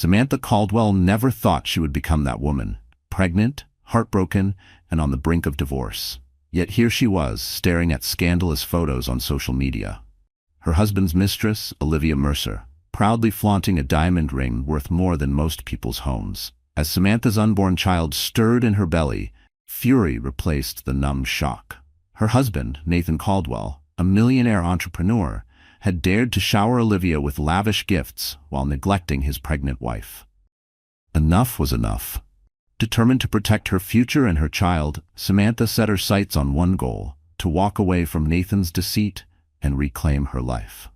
Samantha Caldwell never thought she would become that woman, pregnant, heartbroken, and on the brink of divorce. Yet here she was, staring at scandalous photos on social media. Her husband's mistress, Olivia Mercer, proudly flaunting a diamond ring worth more than most people's homes. As Samantha's unborn child stirred in her belly, fury replaced the numb shock. Her husband, Nathan Caldwell, a millionaire entrepreneur, had dared to shower Olivia with lavish gifts while neglecting his pregnant wife. Enough was enough. Determined to protect her future and her child, Samantha set her sights on one goal: to walk away from Nathan's deceit and reclaim her life.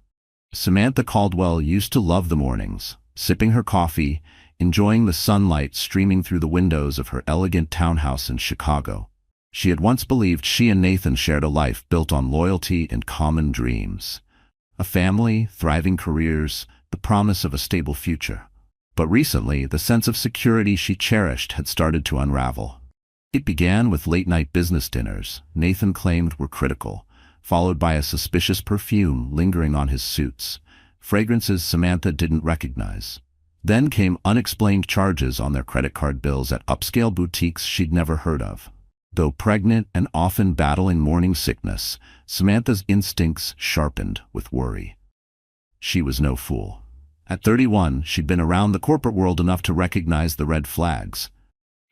Samantha Caldwell used to love the mornings, sipping her coffee, enjoying the sunlight streaming through the windows of her elegant townhouse in Chicago. She had once believed she and Nathan shared a life built on loyalty and common dreams. A family, thriving careers, the promise of a stable future. But recently, the sense of security she cherished had started to unravel. It began with late-night business dinners Nathan claimed were critical, followed by a suspicious perfume lingering on his suits, fragrances Samantha didn't recognize. Then came unexplained charges on their credit card bills at upscale boutiques she'd never heard of. Though pregnant and often battling morning sickness, Samantha's instincts sharpened with worry. She was no fool. At 31, she'd been around the corporate world enough to recognize the red flags.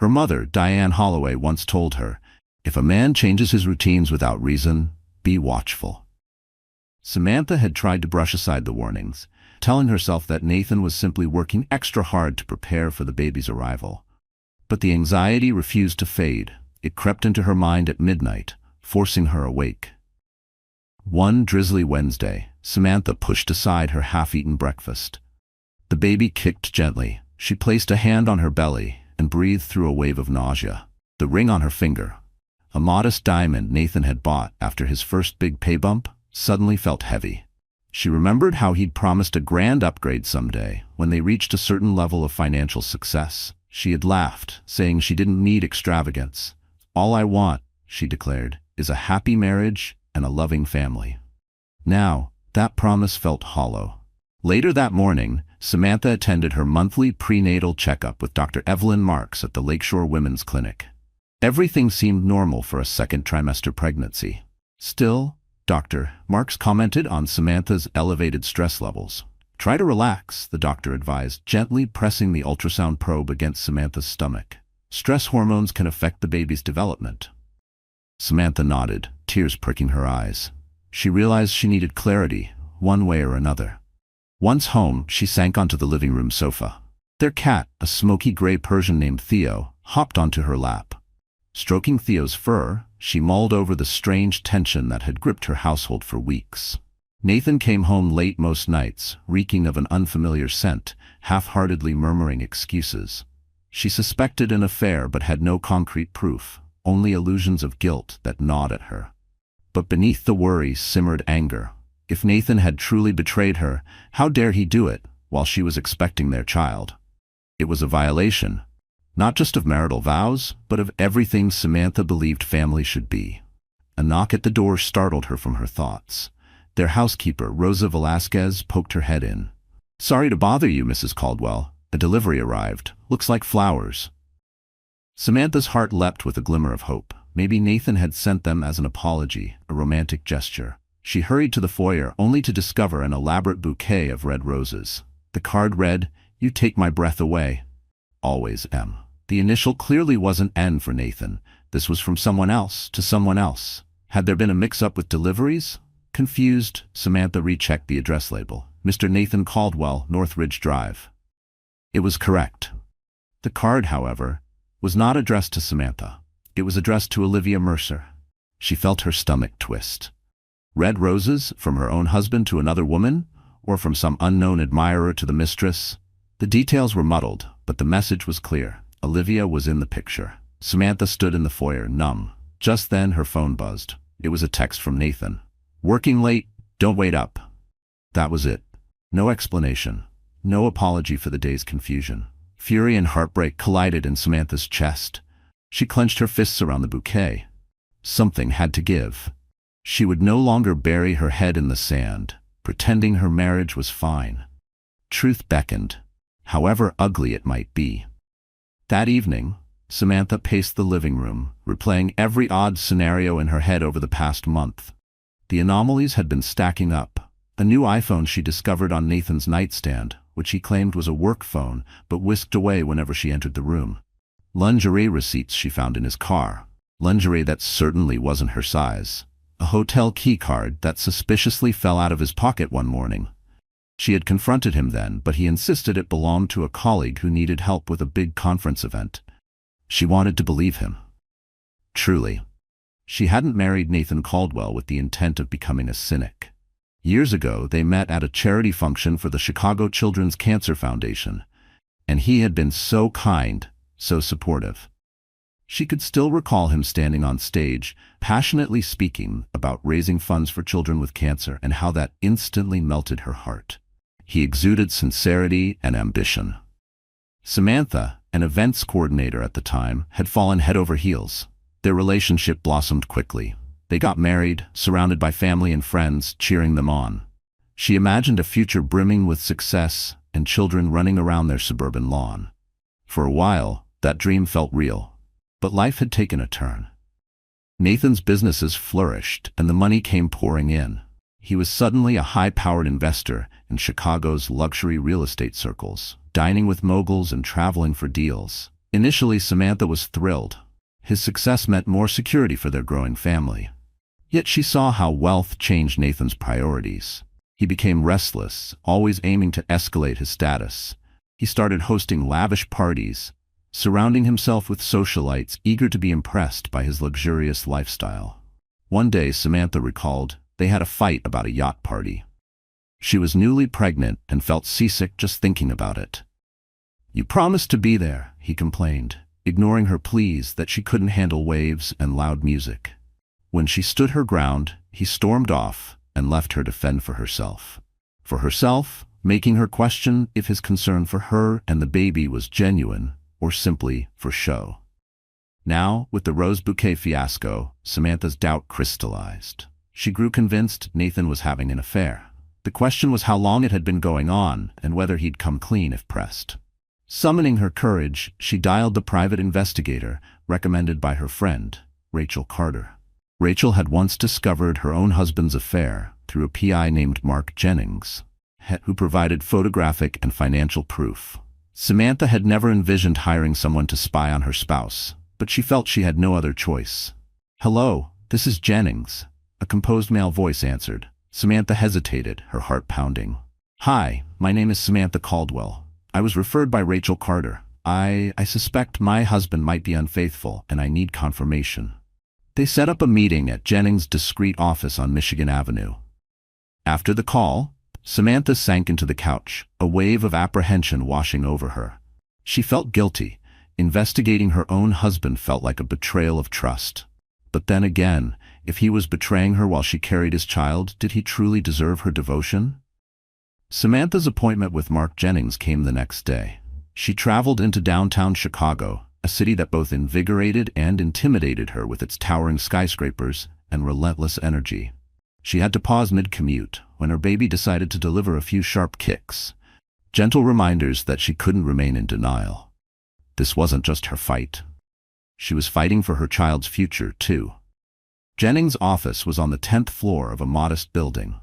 Her mother, Diane Holloway, once told her, "If a man changes his routines without reason, be watchful." Samantha had tried to brush aside the warnings, telling herself that Nathan was simply working extra hard to prepare for the baby's arrival. But the anxiety refused to fade. It crept into her mind at midnight, forcing her awake. One drizzly Wednesday, Samantha pushed aside her half-eaten breakfast. The baby kicked gently. She placed a hand on her belly and breathed through a wave of nausea. The ring on her finger, a modest diamond Nathan had bought after his first big pay bump, suddenly felt heavy. She remembered how he'd promised a grand upgrade someday when they reached a certain level of financial success. She had laughed, saying she didn't need extravagance. "All I want," she declared, "is a happy marriage and a loving family." Now, that promise felt hollow. Later that morning, Samantha attended her monthly prenatal checkup with Dr. Evelyn Marks at the Lakeshore Women's Clinic. Everything seemed normal for a second trimester pregnancy. Still, Dr. Marks commented on Samantha's elevated stress levels. "Try to relax," the doctor advised, gently pressing the ultrasound probe against Samantha's stomach. "Stress hormones can affect the baby's development." Samantha nodded, tears pricking her eyes. She realized she needed clarity, one way or another. Once home, she sank onto the living room sofa. Their cat, a smoky gray Persian named Theo, hopped onto her lap. Stroking Theo's fur, she mulled over the strange tension that had gripped her household for weeks. Nathan came home late most nights, reeking of an unfamiliar scent, half-heartedly murmuring excuses. She suspected an affair but had no concrete proof, only illusions of guilt that gnawed at her. But beneath the worry simmered anger. If Nathan had truly betrayed her, how dare he do it while she was expecting their child? It was a violation, not just of marital vows, but of everything Samantha believed family should be. A knock at the door startled her from her thoughts. Their housekeeper, Rosa Velasquez, poked her head in. "Sorry to bother you, Mrs. Caldwell. A delivery arrived. Looks like flowers." Samantha's heart leapt with a glimmer of hope. Maybe Nathan had sent them as an apology, a romantic gesture. She hurried to the foyer, only to discover an elaborate bouquet of red roses. The card read, "You take my breath away. Always M." The initial clearly wasn't N for Nathan. This was from someone else to someone else. Had there been a mix-up with deliveries? Confused, Samantha rechecked the address label. Mr. Nathan Caldwell, Northridge Drive. It was correct. The card, however, was not addressed to Samantha. It was addressed to Olivia Mercer. She felt her stomach twist. Red roses from her own husband to another woman, or from some unknown admirer to the mistress? The details were muddled, but the message was clear. Olivia was in the picture. Samantha stood in the foyer, numb. Just then her phone buzzed. It was a text from Nathan. "Working late, don't wait up." That was it. No explanation. No apology for the day's confusion. Fury and heartbreak collided in Samantha's chest. She clenched her fists around the bouquet. Something had to give. She would no longer bury her head in the sand, pretending her marriage was fine. Truth beckoned. however ugly it might be. That evening, Samantha paced the living room, replaying every odd scenario in her head over the past month. The anomalies had been stacking up. A new iPhone she discovered on Nathan's nightstand, which he claimed was a work phone, but whisked away whenever she entered the room. Lingerie receipts she found in his car. Lingerie that certainly wasn't her size. A hotel key card that suspiciously fell out of his pocket one morning. She had confronted him then, but he insisted it belonged to a colleague who needed help with a big conference event. She wanted to believe him. Truly. She hadn't married Nathan Caldwell with the intent of becoming a cynic. Years ago, they met at a charity function for the Chicago Children's Cancer Foundation, and he had been so kind, so supportive. She could still recall him standing on stage, passionately speaking about raising funds for children with cancer and how that instantly melted her heart. He exuded sincerity and ambition. Samantha, an events coordinator at the time, had fallen head over heels. Their relationship blossomed quickly. They got married, surrounded by family and friends, cheering them on. She imagined a future brimming with success and children running around their suburban lawn. For a while, that dream felt real. But life had taken a turn. Nathan's businesses flourished, and the money came pouring in. He was suddenly a high-powered investor in Chicago's luxury real estate circles, dining with moguls and traveling for deals. Initially, Samantha was thrilled. His success meant more security for their growing family. Yet she saw how wealth changed Nathan's priorities. He became restless, always aiming to escalate his status. He started hosting lavish parties, surrounding himself with socialites eager to be impressed by his luxurious lifestyle. One day, Samantha recalled, they had a fight about a yacht party. She was newly pregnant and felt seasick just thinking about it. "You promised to be there," he complained, ignoring her pleas that she couldn't handle waves and loud music. When she stood her ground, he stormed off and left her to fend for herself. For herself, making her question if his concern for her and the baby was genuine or simply for show. Now, with the rose bouquet fiasco, Samantha's doubt crystallized. She grew convinced Nathan was having an affair. The question was how long it had been going on and whether he'd come clean if pressed. Summoning her courage, she dialed the private investigator recommended by her friend, Rachel Carter. Rachel had once discovered her own husband's affair through a PI named Mark Jennings, who provided photographic and financial proof. Samantha had never envisioned hiring someone to spy on her spouse, but she felt she had no other choice. "Hello, this is Jennings," a composed male voice answered. Samantha hesitated, her heart pounding. "Hi, my name is Samantha Caldwell. I was referred by Rachel Carter. I suspect my husband might be unfaithful, and I need confirmation." They set up a meeting at Jennings' discreet office on Michigan Avenue. After the call, Samantha sank into the couch, a wave of apprehension washing over her. She felt guilty. Investigating her own husband felt like a betrayal of trust. But then again, if he was betraying her while she carried his child, did he truly deserve her devotion? Samantha's appointment with Mark Jennings came the next day. She traveled into downtown Chicago, a city that both invigorated and intimidated her with its towering skyscrapers and relentless energy. She had to pause mid-commute when her baby decided to deliver a few sharp kicks, gentle reminders that she couldn't remain in denial. This wasn't just her fight. She was fighting for her child's future, too. Jennings' office was on the 10th floor of a modest building.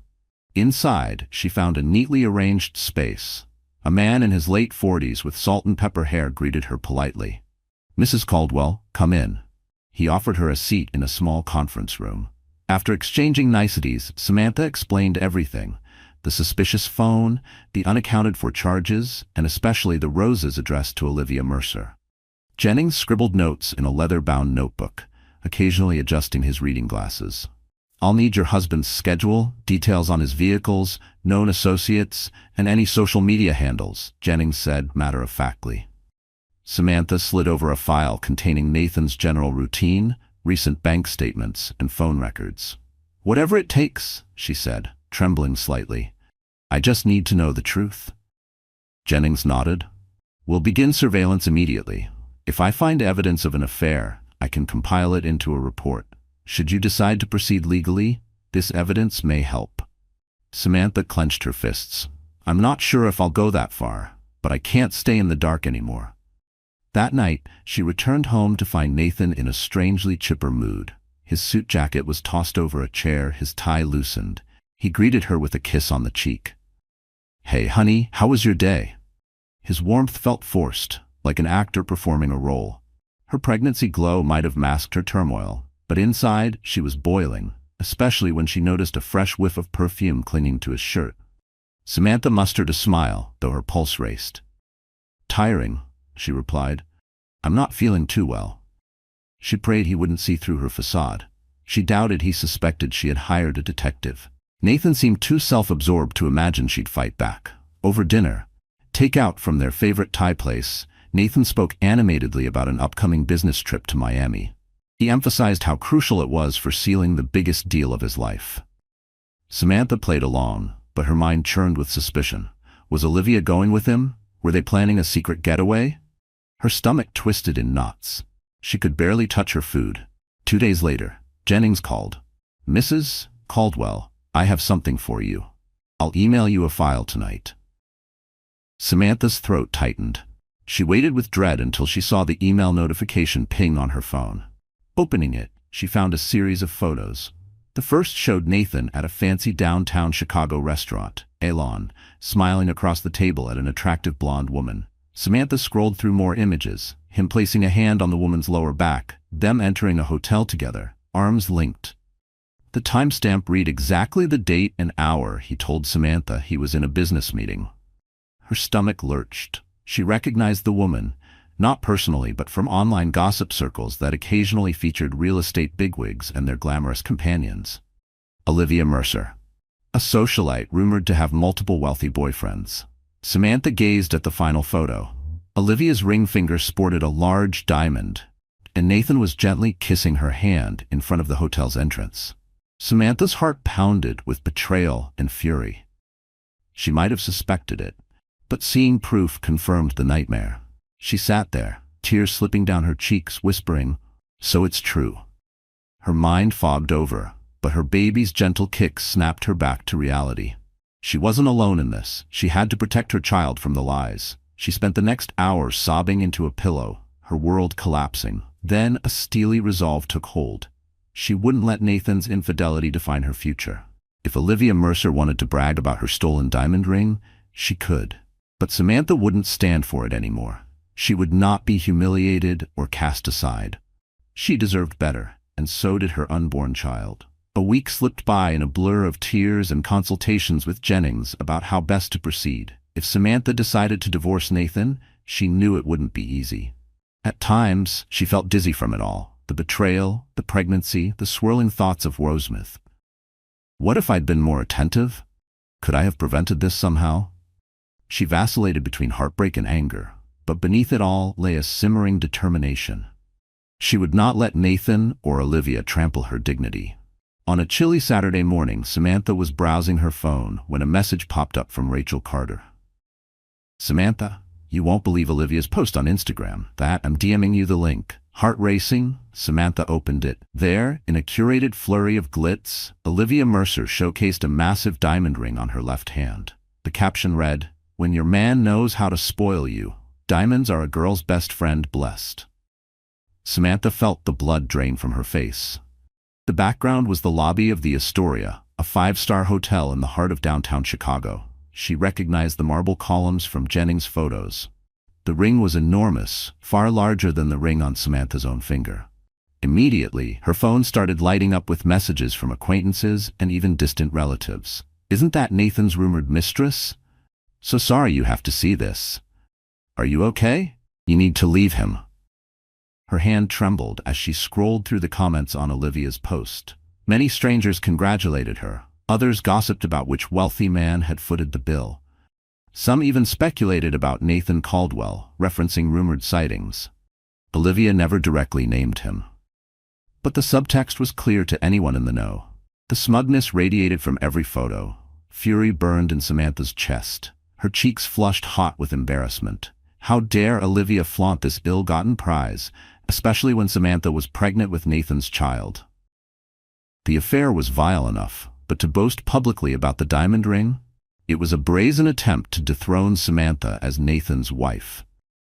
Inside, she found a neatly arranged space. A man in his late 40s with salt and pepper hair greeted her politely. "Mrs. Caldwell, come in." He offered her a seat in a small conference room. After exchanging niceties, Samantha explained everything: the suspicious phone, the unaccounted-for charges, and especially the roses addressed to Olivia Mercer. Jennings scribbled notes in a leather-bound notebook, occasionally adjusting his reading glasses. "I'll need your husband's schedule, details on his vehicles, known associates, and any social media handles," Jennings said matter-of-factly. Samantha slid over a file containing Nathan's general routine, recent bank statements, and phone records. "Whatever it takes," she said, trembling slightly. "I just need to know the truth." Jennings nodded. "We'll begin surveillance immediately. If I find evidence of an affair, I can compile it into a report. Should you decide to proceed legally, this evidence may help." Samantha clenched her fists. "I'm not sure if I'll go that far. but I can't stay in the dark anymore. That night, she returned home to find Nathan in a strangely chipper mood. His suit jacket was tossed over a chair, his tie loosened. He greeted her with a kiss on the cheek. "Hey, honey, how was your day?" His warmth felt forced, like an actor performing a role. Her pregnancy glow might have masked her turmoil, but inside she was boiling, especially when she noticed a fresh whiff of perfume clinging to his shirt. Samantha mustered a smile, though her pulse raced. "Tiring," she replied. "I'm not feeling too well." She prayed he wouldn't see through her facade. She doubted he suspected she had hired a detective. Nathan seemed too self-absorbed to imagine she'd fight back. Over dinner, takeout from their favorite Thai place, Nathan spoke animatedly about an upcoming business trip to Miami. He emphasized how crucial it was for sealing the biggest deal of his life. Samantha played along, but her mind churned with suspicion. Was Olivia going with him? Were they planning a secret getaway? Her stomach twisted in knots. She could barely touch her food. 2 days later, Jennings called. "Mrs. Caldwell, I have something for you. I'll email you a file tonight." Samantha's throat tightened. She waited with dread until she saw the email notification ping on her phone. Opening it, she found a series of photos. The first showed Nathan at a fancy downtown Chicago restaurant, Elon, smiling across the table at an attractive blonde woman. Samantha scrolled through more images, him placing a hand on the woman's lower back, them entering a hotel together, arms linked. The timestamp read exactly the date and hour he told Samantha he was in a business meeting. Her stomach lurched. She recognized the woman, not personally but from online gossip circles that occasionally featured real estate bigwigs and their glamorous companions. Olivia Mercer, a socialite rumored to have multiple wealthy boyfriends. Samantha gazed at the final photo. Olivia's ring finger sported a large diamond, and Nathan was gently kissing her hand in front of the hotel's entrance. Samantha's heart pounded with betrayal and fury. She might have suspected it, but seeing proof confirmed the nightmare. She sat there, tears slipping down her cheeks, whispering, "So it's true." Her mind fogged over, but her baby's gentle kick snapped her back to reality. She wasn't alone in this. She had to protect her child from the lies. She spent the next hour sobbing into a pillow, her world collapsing. Then a steely resolve took hold. She wouldn't let Nathan's infidelity define her future. If Olivia Mercer wanted to brag about her stolen diamond ring, she could. But Samantha wouldn't stand for it anymore. She would not be humiliated or cast aside. She deserved better, and so did her unborn child. A week slipped by in a blur of tears and consultations with Jennings about how best to proceed. If Samantha decided to divorce Nathan, she knew it wouldn't be easy. At times, she felt dizzy from it all. The betrayal, the pregnancy, the swirling thoughts of Rosemouth. What if I'd been more attentive? Could I have prevented this somehow? She vacillated between heartbreak and anger, but beneath it all lay a simmering determination. She would not let Nathan or Olivia trample her dignity. On a chilly Saturday morning, Samantha was browsing her phone when a message popped up from Rachel Carter. "Samantha, you won't believe Olivia's post on Instagram. I'm DMing you the link." Heart racing, Samantha opened it. There, in a curated flurry of glitz, Olivia Mercer showcased a massive diamond ring on her left hand. The caption read, "When your man knows how to spoil you, diamonds are a girl's best friend, blessed." Samantha felt the blood drain from her face. The background was the lobby of the Astoria, a 5-star hotel in the heart of downtown Chicago. She recognized the marble columns from Jennings' photos. The ring was enormous, far larger than the ring on Samantha's own finger. Immediately, her phone started lighting up with messages from acquaintances and even distant relatives. "Isn't that Nathan's rumored mistress? So sorry you have to see this. Are you okay? You need to leave him." Her hand trembled as she scrolled through the comments on Olivia's post. Many strangers congratulated her. Others gossiped about which wealthy man had footed the bill. Some even speculated about Nathan Caldwell, referencing rumored sightings. Olivia never directly named him. But the subtext was clear to anyone in the know. The smugness radiated from every photo. Fury burned in Samantha's chest. Her cheeks flushed hot with embarrassment. How dare Olivia flaunt this ill-gotten prize, especially when Samantha was pregnant with Nathan's child? The affair was vile enough, but to boast publicly about the diamond ring? It was a brazen attempt to dethrone Samantha as Nathan's wife.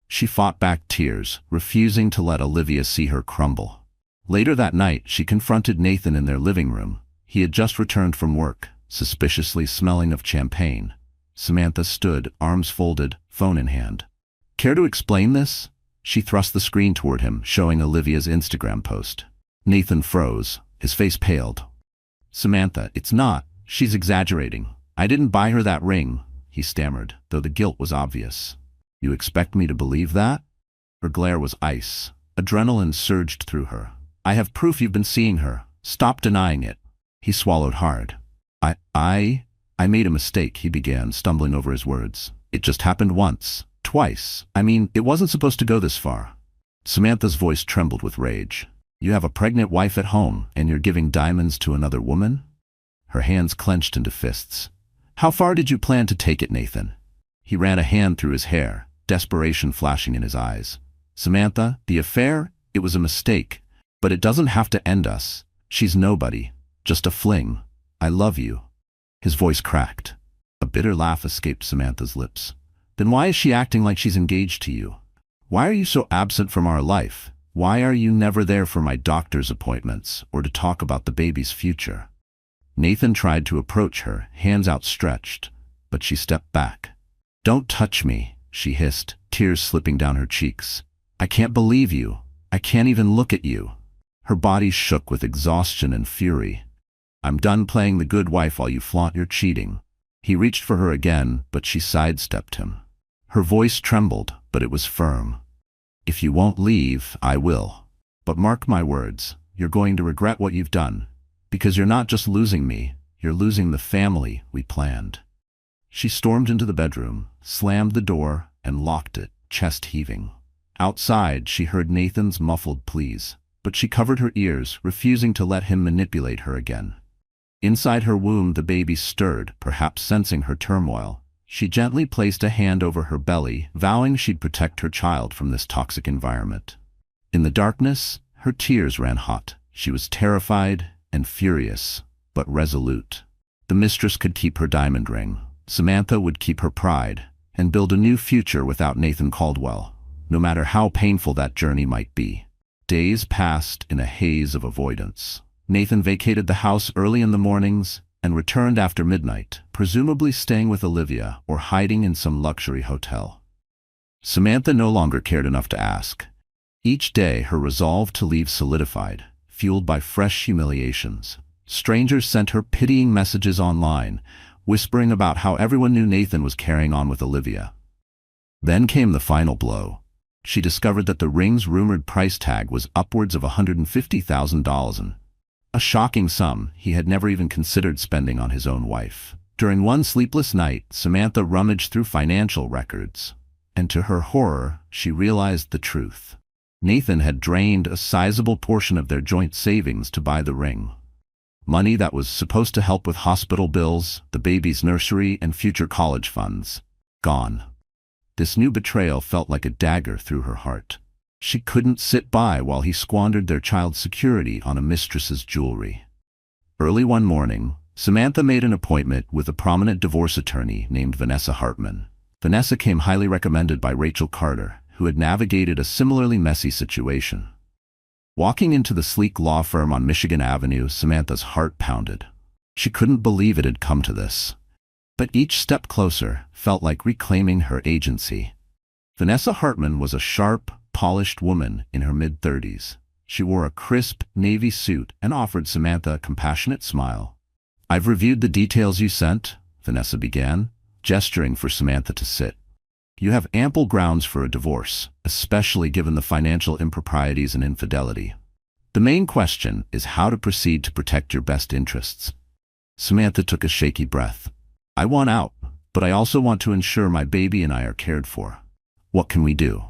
She fought back tears, refusing to let Olivia see her crumble. Later that night, she confronted Nathan in their living room. He had just returned from work, suspiciously smelling of champagne. Samantha stood, arms folded, phone in hand. "Care to explain this?" She thrust the screen toward him, showing Olivia's Instagram post. Nathan froze, his face paled. "Samantha, it's not. She's exaggerating. I didn't buy her that ring," he stammered, though the guilt was obvious. "You expect me to believe that?" Her glare was ice. Adrenaline surged through her. "I have proof you've been seeing her. Stop denying it." He swallowed hard. I made a mistake," he began, stumbling over his words. "It just happened once. Twice. I mean, it wasn't supposed to go this far." Samantha's voice trembled with rage. "You have a pregnant wife at home, and you're giving diamonds to another woman?" Her hands clenched into fists. "How far did you plan to take it, Nathan?" He ran a hand through his hair, desperation flashing in his eyes. "Samantha, the affair, it was a mistake, but it doesn't have to end us. She's nobody. Just a fling. I love you." His voice cracked. A bitter laugh escaped Samantha's lips. "Then why is she acting like she's engaged to you? Why are you so absent from our life? Why are you never there for my doctor's appointments or to talk about the baby's future?" Nathan tried to approach her, hands outstretched, but she stepped back. "Don't touch me," she hissed, tears slipping down her cheeks. "I can't believe you. I can't even look at you." Her body shook with exhaustion and fury. "I'm done playing the good wife while you flaunt your cheating." He reached for her again, but she sidestepped him. Her voice trembled, but it was firm. "If you won't leave, I will. But mark my words, you're going to regret what you've done. Because you're not just losing me, you're losing the family we planned." She stormed into the bedroom, slammed the door, and locked it, chest heaving. Outside, she heard Nathan's muffled pleas, but she covered her ears, refusing to let him manipulate her again. Inside her womb, the baby stirred, perhaps sensing her turmoil. She gently placed a hand over her belly, vowing she'd protect her child from this toxic environment. In the darkness, her tears ran hot. She was terrified and furious, but resolute. The mistress could keep her diamond ring. Samantha would keep her pride and build a new future without Nathan Caldwell, no matter how painful that journey might be. Days passed in a haze of avoidance. Nathan vacated the house early in the mornings and returned after midnight, presumably staying with Olivia or hiding in some luxury hotel. Samantha no longer cared enough to ask. Each day, her resolve to leave solidified, fueled by fresh humiliations. Strangers sent her pitying messages online, whispering about how everyone knew Nathan was carrying on with Olivia. Then came the final blow. She discovered that the ring's rumored price tag was upwards of $150,000. A shocking sum he had never even considered spending on his own wife. During one sleepless night, Samantha rummaged through financial records, and to her horror, she realized the truth. Nathan had drained a sizable portion of their joint savings to buy the ring. Money that was supposed to help with hospital bills, the baby's nursery, and future college funds. Gone. This new betrayal felt like a dagger through her heart. She couldn't sit by while he squandered their child's security on a mistress's jewelry. Early one morning, Samantha made an appointment with a prominent divorce attorney named Vanessa Hartman. Vanessa came highly recommended by Rachel Carter, who had navigated a similarly messy situation. Walking into the sleek law firm on Michigan Avenue, Samantha's heart pounded. She couldn't believe it had come to this. But each step closer felt like reclaiming her agency. Vanessa Hartman was a sharp, polished woman in her mid-30s. She wore a crisp, navy suit and offered Samantha a compassionate smile. "I've reviewed the details you sent," Vanessa began, gesturing for Samantha to sit. "You have ample grounds for a divorce, especially given the financial improprieties and infidelity. The main question is how to proceed to protect your best interests." Samantha took a shaky breath. "I want out, but I also want to ensure my baby and I are cared for. What can we do?"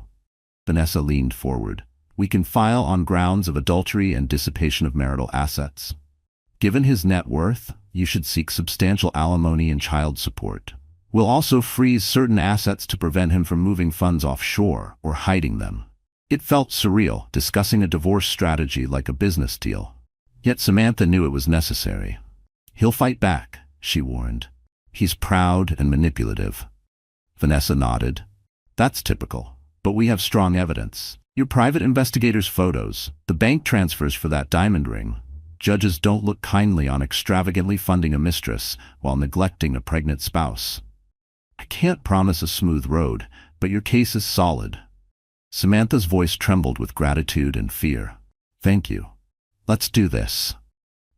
Vanessa leaned forward. "We can file on grounds of adultery and dissipation of marital assets. Given his net worth, you should seek substantial alimony and child support. We'll also freeze certain assets to prevent him from moving funds offshore or hiding them." It felt surreal, discussing a divorce strategy like a business deal. Yet Samantha knew it was necessary. "He'll fight back," she warned. He's proud and manipulative. Vanessa nodded. That's typical. But we have strong evidence. Your private investigator's photos, the bank transfers for that diamond ring. Judges don't look kindly on extravagantly funding a mistress while neglecting a pregnant spouse. I can't promise a smooth road, but your case is solid. Samantha's voice trembled with gratitude and fear. Thank you. Let's do this.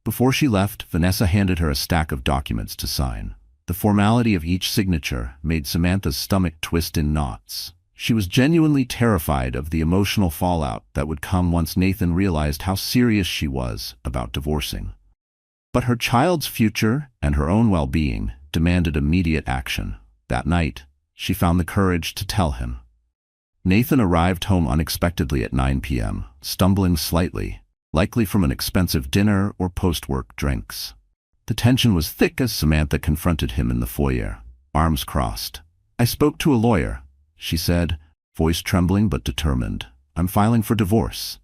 Before she left, Vanessa handed her a stack of documents to sign. The formality of each signature made Samantha's stomach twist in knots. She was genuinely terrified of the emotional fallout that would come once Nathan realized how serious she was about divorcing. But her child's future and her own well-being demanded immediate action. That night, she found the courage to tell him. Nathan arrived home unexpectedly at 9 p.m., stumbling slightly, likely from an expensive dinner or post-work drinks. The tension was thick as Samantha confronted him in the foyer, arms crossed. I spoke to a lawyer, she said, voice trembling but determined. I'm filing for divorce.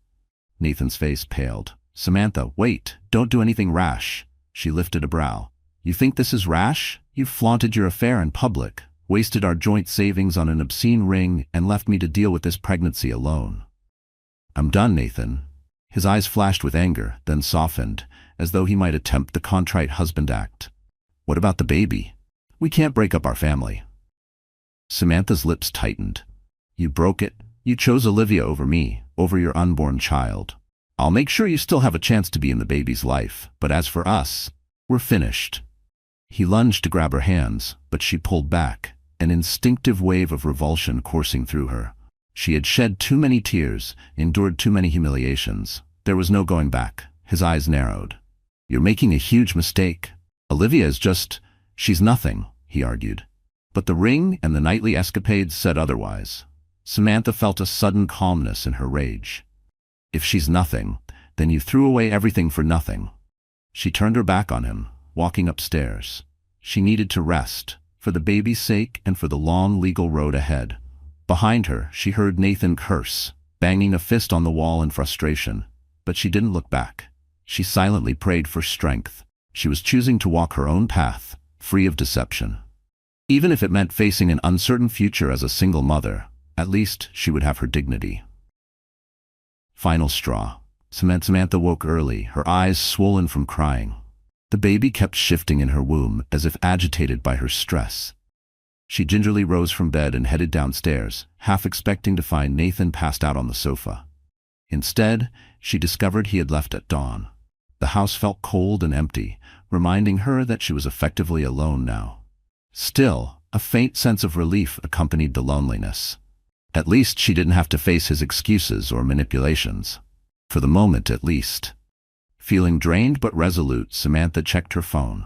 Nathan's face paled. Samantha, wait, don't do anything rash. She lifted a brow. You think this is rash? You've flaunted your affair in public, wasted our joint savings on an obscene ring, and left me to deal with this pregnancy alone. I'm done, Nathan. His eyes flashed with anger, then softened, as though he might attempt the contrite husband act. What about the baby? We can't break up our family. Samantha's lips tightened. You broke it. You chose Olivia over me, over your unborn child. I'll make sure you still have a chance to be in the baby's life, but as for us, we're finished. He lunged to grab her hands, but she pulled back, an instinctive wave of revulsion coursing through her. She had shed too many tears, endured too many humiliations. There was no going back. His eyes narrowed. You're making a huge mistake. Olivia is just... she's nothing, he argued. But the ring and the nightly escapades said otherwise. Samantha felt a sudden calmness in her rage. If she's nothing, then you threw away everything for nothing. She turned her back on him, walking upstairs. She needed to rest, for the baby's sake and for the long legal road ahead. Behind her, she heard Nathan curse, banging a fist on the wall in frustration. But she didn't look back. She silently prayed for strength. She was choosing to walk her own path, free of deception. Even if it meant facing an uncertain future as a single mother, at least she would have her dignity. Final straw. Samantha woke early, her eyes swollen from crying. The baby kept shifting in her womb, as if agitated by her stress. She gingerly rose from bed and headed downstairs, half expecting to find Nathan passed out on the sofa. Instead, she discovered he had left at dawn. The house felt cold and empty, reminding her that she was effectively alone now. Still, a faint sense of relief accompanied the loneliness. At least she didn't have to face his excuses or manipulations. For the moment, at least. Feeling drained but resolute, Samantha checked her phone.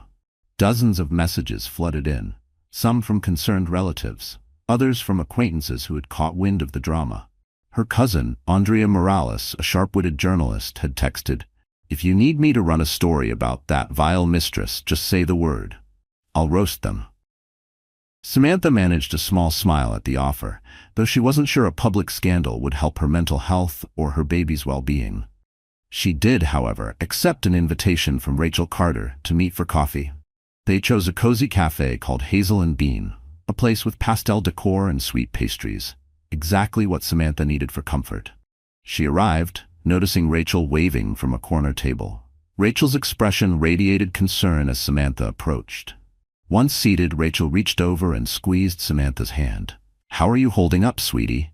Dozens of messages flooded in, some from concerned relatives, others from acquaintances who had caught wind of the drama. Her cousin, Andrea Morales, a sharp-witted journalist, had texted, "If you need me to run a story about that vile mistress, just say the word. I'll roast them." Samantha managed a small smile at the offer, though she wasn't sure a public scandal would help her mental health or her baby's well-being. She did, however, accept an invitation from Rachel Carter to meet for coffee. They chose a cozy cafe called Hazel and Bean, a place with pastel decor and sweet pastries, exactly what Samantha needed for comfort. She arrived, noticing Rachel waving from a corner table. Rachel's expression radiated concern as Samantha approached. Once seated, Rachel reached over and squeezed Samantha's hand. "How are you holding up, sweetie?"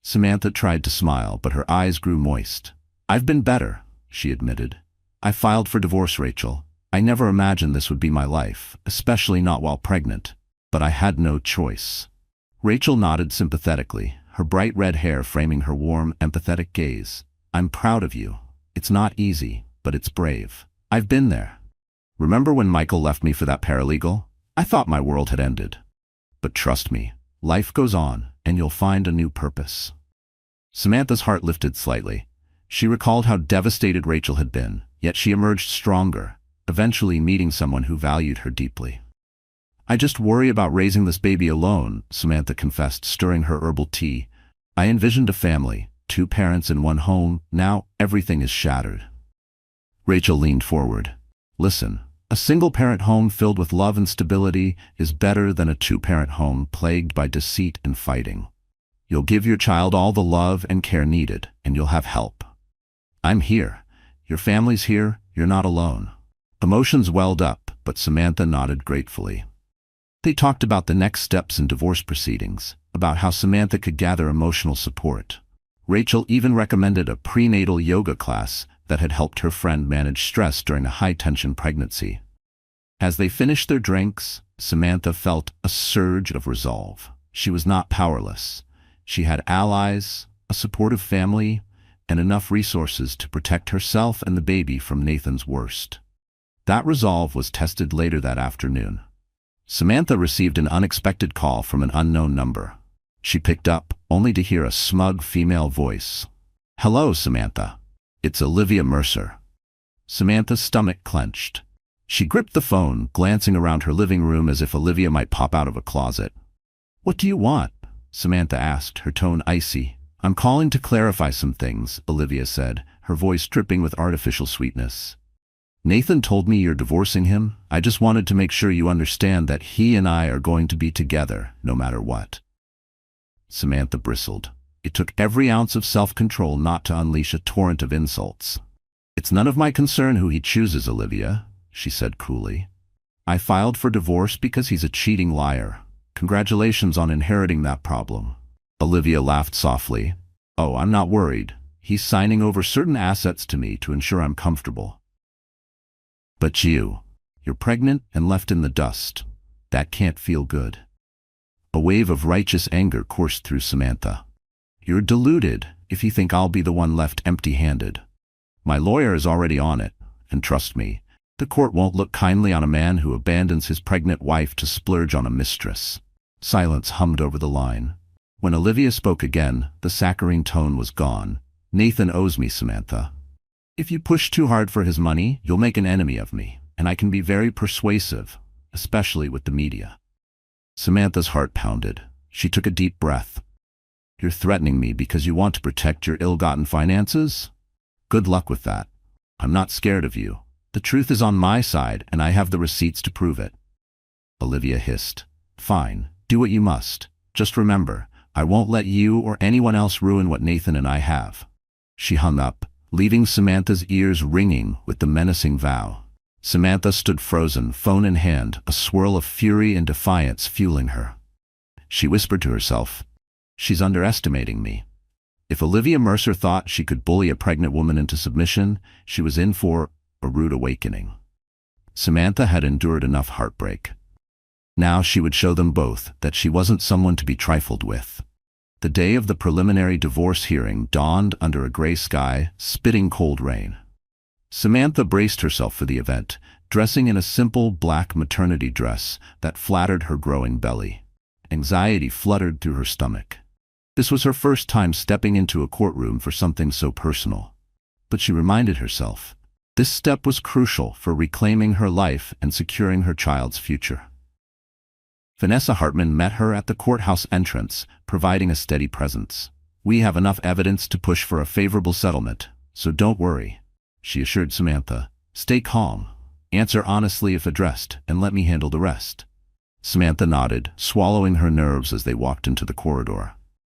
Samantha tried to smile, but her eyes grew moist. "I've been better," she admitted. "I filed for divorce, Rachel. I never imagined this would be my life, especially not while pregnant. But I had no choice." Rachel nodded sympathetically, her bright red hair framing her warm, empathetic gaze. "I'm proud of you. It's not easy, but it's brave. I've been there. Remember when Michael left me for that paralegal? I thought my world had ended. But trust me, life goes on, and you'll find a new purpose." Samantha's heart lifted slightly. She recalled how devastated Rachel had been, yet she emerged stronger, eventually meeting someone who valued her deeply. "I just worry about raising this baby alone," Samantha confessed, stirring her herbal tea. "I envisioned a family, 2 parents in one home. Now everything is shattered." Rachel leaned forward. "Listen, A single-parent home filled with love and stability is better than a two-parent home plagued by deceit and fighting. You'll give your child all the love and care needed, and you'll have help. I'm here. Your family's here. You're not alone. Emotions welled up, but Samantha nodded gratefully. They talked about the next steps in divorce proceedings, about how Samantha could gather emotional support. Rachel even recommended a prenatal yoga class that had helped her friend manage stress during a high-tension pregnancy. As they finished their drinks, Samantha felt a surge of resolve. She was not powerless. She had allies, a supportive family, and enough resources to protect herself and the baby from Nathan's worst. That resolve was tested later that afternoon. Samantha received an unexpected call from an unknown number. She picked up, only to hear a smug female voice. "Hello, Samantha. It's Olivia Mercer." Samantha's stomach clenched. She gripped the phone, glancing around her living room as if Olivia might pop out of a closet. "What do you want?" Samantha asked, her tone icy. "I'm calling to clarify some things," Olivia said, her voice dripping with artificial sweetness. "Nathan told me you're divorcing him. I just wanted to make sure you understand that he and I are going to be together, no matter what." Samantha bristled. It took every ounce of self-control not to unleash a torrent of insults. "It's none of my concern who he chooses, Olivia," she said coolly. "I filed for divorce because he's a cheating liar. Congratulations on inheriting that problem." Olivia laughed softly. "Oh, I'm not worried. He's signing over certain assets to me to ensure I'm comfortable. But you're pregnant and left in the dust. That can't feel good." A wave of righteous anger coursed through Samantha. "You're deluded if you think I'll be the one left empty-handed. My lawyer is already on it, and trust me, the court won't look kindly on a man who abandons his pregnant wife to splurge on a mistress." Silence hummed over the line. When Olivia spoke again, the saccharine tone was gone. "Nathan owes me, Samantha. If you push too hard for his money, you'll make an enemy of me, and I can be very persuasive, especially with the media." Samantha's heart pounded. She took a deep breath. "You're threatening me because you want to protect your ill-gotten finances? Good luck with that. I'm not scared of you. The truth is on my side, and I have the receipts to prove it." Olivia hissed. "Fine, do what you must. Just remember, I won't let you or anyone else ruin what Nathan and I have." She hung up, leaving Samantha's ears ringing with the menacing vow. Samantha stood frozen, phone in hand, a swirl of fury and defiance fueling her. She whispered to herself, "She's underestimating me." If Olivia Mercer thought she could bully a pregnant woman into submission, she was in for a rude awakening. Samantha had endured enough heartbreak. Now she would show them both that she wasn't someone to be trifled with. The day of the preliminary divorce hearing dawned under a gray sky, spitting cold rain. Samantha braced herself for the event, dressing in a simple black maternity dress that flattered her growing belly. Anxiety fluttered through her stomach. This was her first time stepping into a courtroom for something so personal. But she reminded herself, this step was crucial for reclaiming her life and securing her child's future. Vanessa Hartman met her at the courthouse entrance, providing a steady presence. "We have enough evidence to push for a favorable settlement, so don't worry," she assured Samantha. "Stay calm, answer honestly if addressed, and let me handle the rest." Samantha nodded, swallowing her nerves as they walked into the corridor.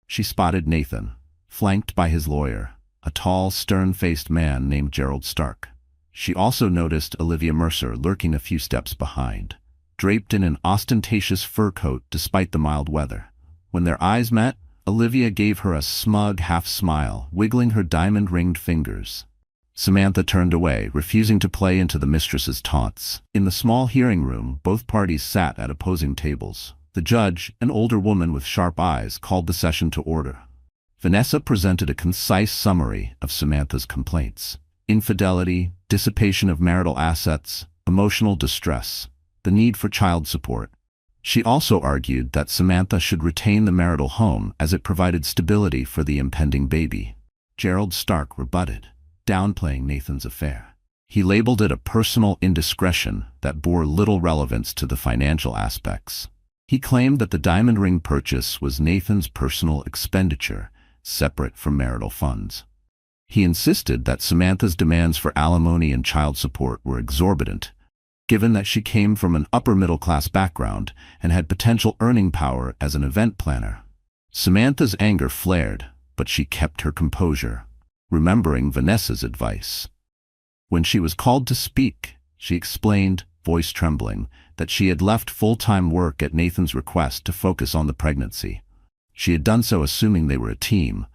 She spotted Nathan, flanked by his lawyer, a tall, stern-faced man named Gerald Stark. She also noticed Olivia Mercer lurking a few steps behind, draped in an ostentatious fur coat despite the mild weather. When their eyes met, Olivia gave her a smug half-smile, wiggling her diamond-ringed fingers. Samantha turned away, refusing to play into the mistress's taunts. In the small hearing room, both parties sat at opposing tables. The judge, an older woman with sharp eyes, called the session to order. Vanessa presented a concise summary of Samantha's complaints: infidelity, dissipation of marital assets, emotional distress, the need for child support. She also argued that Samantha should retain the marital home as it provided stability for the impending baby. Gerald Stark rebutted, downplaying Nathan's affair. He labeled it a personal indiscretion that bore little relevance to the financial aspects. He claimed that the diamond ring purchase was Nathan's personal expenditure, separate from marital funds. He insisted that Samantha's demands for alimony and child support were exorbitant, given that she came from an upper-middle-class background and had potential earning power as an event planner. Samantha's anger flared, but she kept her composure, remembering Vanessa's advice. When she was called to speak, she explained, voice trembling, that she had left full-time work at Nathan's request to focus on the pregnancy. She had done so assuming they were a team,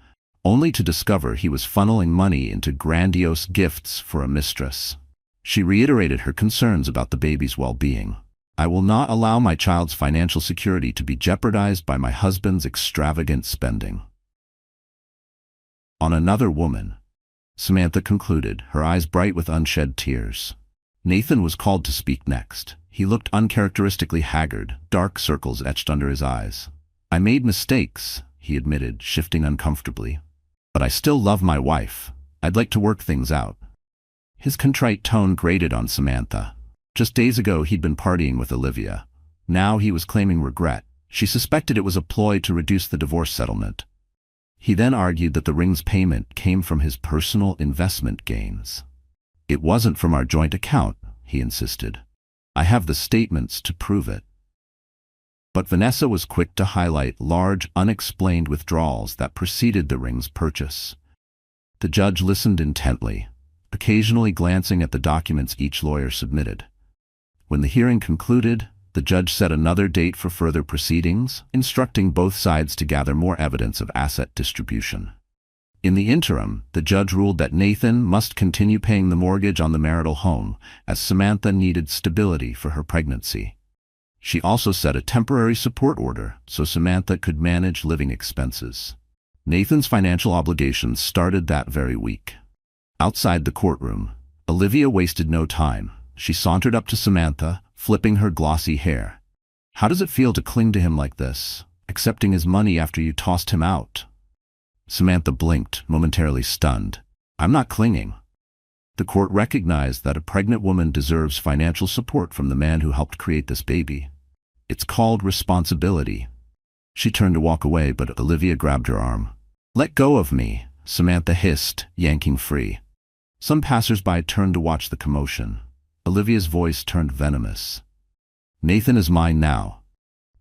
only to discover he was funneling money into grandiose gifts for a mistress. She reiterated her concerns about the baby's well-being. "I will not allow my child's financial security to be jeopardized by my husband's extravagant spending." On another woman, Samantha concluded, her eyes bright with unshed tears. Nathan was called to speak next. He looked uncharacteristically haggard, dark circles etched under his eyes. "I made mistakes," he admitted, shifting uncomfortably. "But I still love my wife. I'd like to work things out." His contrite tone grated on Samantha. Just days ago he'd been partying with Olivia. Now he was claiming regret. She suspected it was a ploy to reduce the divorce settlement. He then argued that the ring's payment came from his personal investment gains. "It wasn't from our joint account," he insisted. "I have the statements to prove it." But Vanessa was quick to highlight large, unexplained withdrawals that preceded the ring's purchase. The judge listened intently, occasionally glancing at the documents each lawyer submitted. When the hearing concluded, the judge set another date for further proceedings, instructing both sides to gather more evidence of asset distribution. In the interim, the judge ruled that Nathan must continue paying the mortgage on the marital home, as Samantha needed stability for her pregnancy. She also set a temporary support order so Samantha could manage living expenses. Nathan's financial obligations started that very week. Outside the courtroom, Olivia wasted no time. She sauntered up to Samantha, flipping her glossy hair. "How does it feel to cling to him like this, accepting his money after you tossed him out?" Samantha blinked, momentarily stunned. "I'm not clinging." The court recognized that a pregnant woman deserves financial support from the man who helped create this baby. It's called responsibility. She turned to walk away, but Olivia grabbed her arm. "Let go of me," Samantha hissed, yanking free. Some passers-by turned to watch the commotion. Olivia's voice turned venomous. "Nathan is mine now.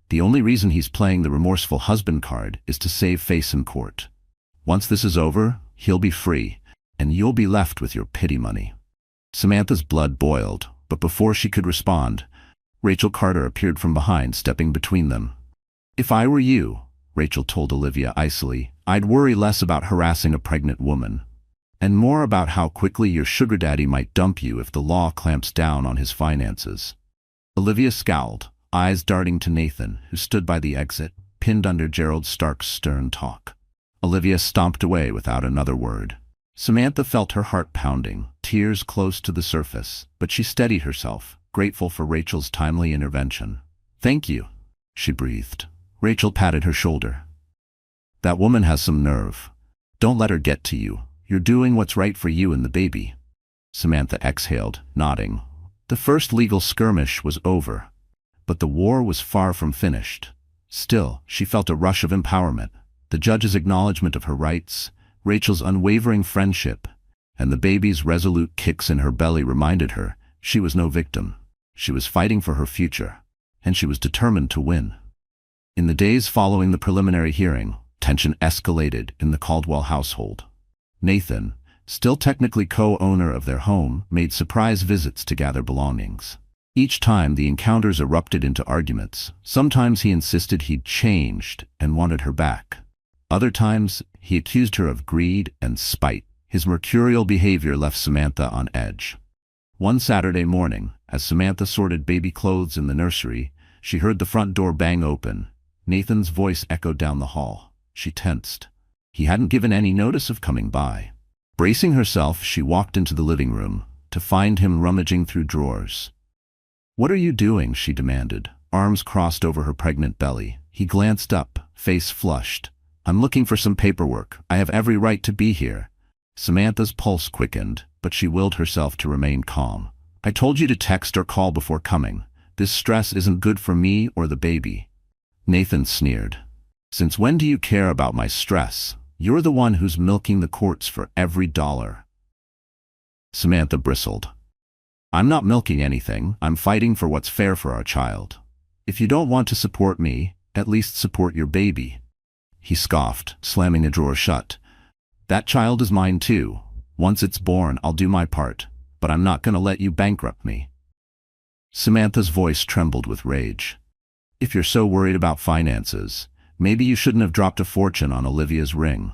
The only reason he's playing the remorseful husband card is to save face in court. Once this is over, he'll be free, and you'll be left with your pity money." Samantha's blood boiled, but before she could respond, Rachel Carter appeared from behind, stepping between them. "If I were you," Rachel told Olivia icily, "I'd worry less about harassing a pregnant woman, and more about how quickly your sugar daddy might dump you if the law clamps down on his finances." Olivia scowled, eyes darting to Nathan, who stood by the exit, pinned under Gerald Stark's stern talk. Olivia stomped away without another word. Samantha felt her heart pounding, tears close to the surface, but she steadied herself, grateful for Rachel's timely intervention. "Thank you," she breathed. Rachel patted her shoulder. "That woman has some nerve. Don't let her get to you. You're doing what's right for you and the baby." Samantha exhaled, nodding. The first legal skirmish was over, but the war was far from finished. Still, she felt a rush of empowerment. The judge's acknowledgement of her rights, Rachel's unwavering friendship, and the baby's resolute kicks in her belly reminded her she was no victim. She was fighting for her future, and she was determined to win. In the days following the preliminary hearing, tension escalated in the Caldwell household. Nathan, still technically co-owner of their home, made surprise visits to gather belongings. Each time the encounters erupted into arguments. Sometimes he insisted he'd changed and wanted her back. Other times, he accused her of greed and spite. His mercurial behavior left Samantha on edge. One Saturday morning, as Samantha sorted baby clothes in the nursery, she heard the front door bang open. Nathan's voice echoed down the hall. She tensed. He hadn't given any notice of coming by. Bracing herself, she walked into the living room, to find him rummaging through drawers. "What are you doing?" she demanded, arms crossed over her pregnant belly. He glanced up, face flushed. "I'm looking for some paperwork. I have every right to be here." Samantha's pulse quickened, but she willed herself to remain calm. "I told you to text or call before coming. This stress isn't good for me or the baby." Nathan sneered. "Since when do you care about my stress? You're the one who's milking the courts for every dollar." Samantha bristled. I'm not milking anything, I'm fighting for what's fair for our child. If you don't want to support me, at least support your baby." He scoffed, slamming a drawer shut. "That child is mine too. Once it's born, I'll do my part, but I'm not gonna let you bankrupt me." Samantha's voice trembled with rage. "If you're so worried about finances, maybe you shouldn't have dropped a fortune on Olivia's ring."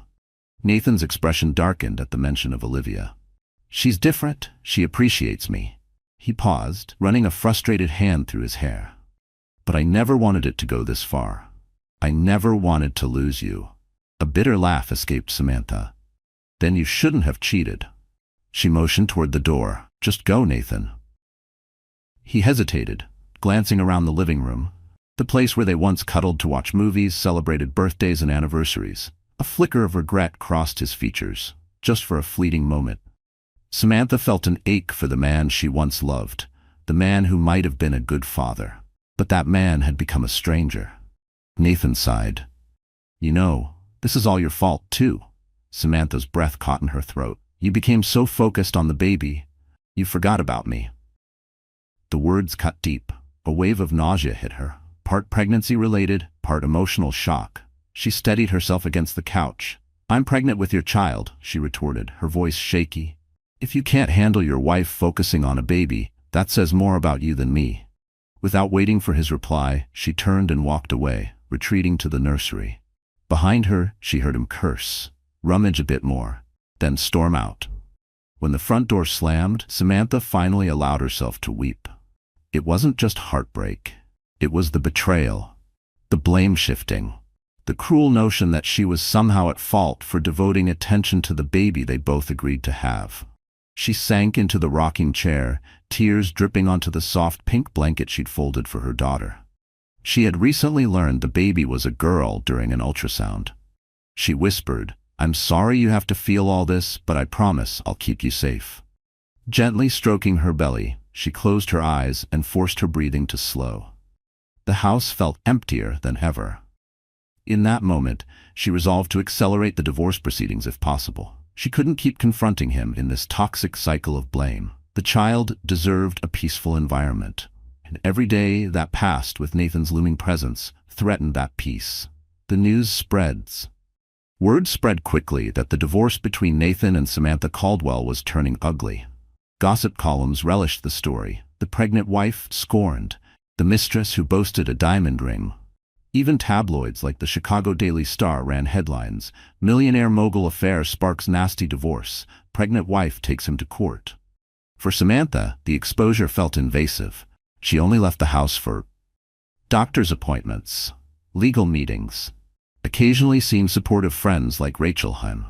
Nathan's expression darkened at the mention of Olivia. "She's different, she appreciates me." He paused, running a frustrated hand through his hair. "But I never wanted it to go this far. I never wanted to lose you." A bitter laugh escaped Samantha. "Then you shouldn't have cheated." She motioned toward the door. "Just go, Nathan." He hesitated, glancing around the living room, the place where they once cuddled to watch movies, celebrated birthdays and anniversaries. A flicker of regret crossed his features, just for a fleeting moment. Samantha felt an ache for the man she once loved, the man who might have been a good father. But that man had become a stranger. Nathan sighed. "You know, this is all your fault, too." Samantha's breath caught in her throat. "You became so focused on the baby, you forgot about me." The words cut deep. A wave of nausea hit her, part pregnancy-related, part emotional shock. She steadied herself against the couch. "I'm pregnant with your child," she retorted, her voice shaky. "If you can't handle your wife focusing on a baby, that says more about you than me." Without waiting for his reply, she turned and walked away, retreating to the nursery. Behind her, she heard him curse, rummage a bit more, then storm out. When the front door slammed, Samantha finally allowed herself to weep. It wasn't just heartbreak. It was the betrayal, the blame-shifting, the cruel notion that she was somehow at fault for devoting attention to the baby they both agreed to have. She sank into the rocking chair, tears dripping onto the soft pink blanket she'd folded for her daughter. She had recently learned the baby was a girl during an ultrasound. She whispered, "I'm sorry you have to feel all this, but I promise I'll keep you safe." Gently stroking her belly, she closed her eyes and forced her breathing to slow. The house felt emptier than ever. In that moment, she resolved to accelerate the divorce proceedings if possible. She couldn't keep confronting him in this toxic cycle of blame. The child deserved a peaceful environment, and every day that passed with Nathan's looming presence threatened that peace. The news spreads. Word spread quickly that the divorce between Nathan and Samantha Caldwell was turning ugly. Gossip columns relished the story. The pregnant wife scorned, the mistress who boasted a diamond ring. Even tabloids like the Chicago Daily Star ran headlines, "Millionaire mogul affair sparks nasty divorce, pregnant wife takes him to court." For Samantha, the exposure felt invasive. She only left the house for doctor's appointments, legal meetings, occasionally seeing supportive friends like Rachel Hunt.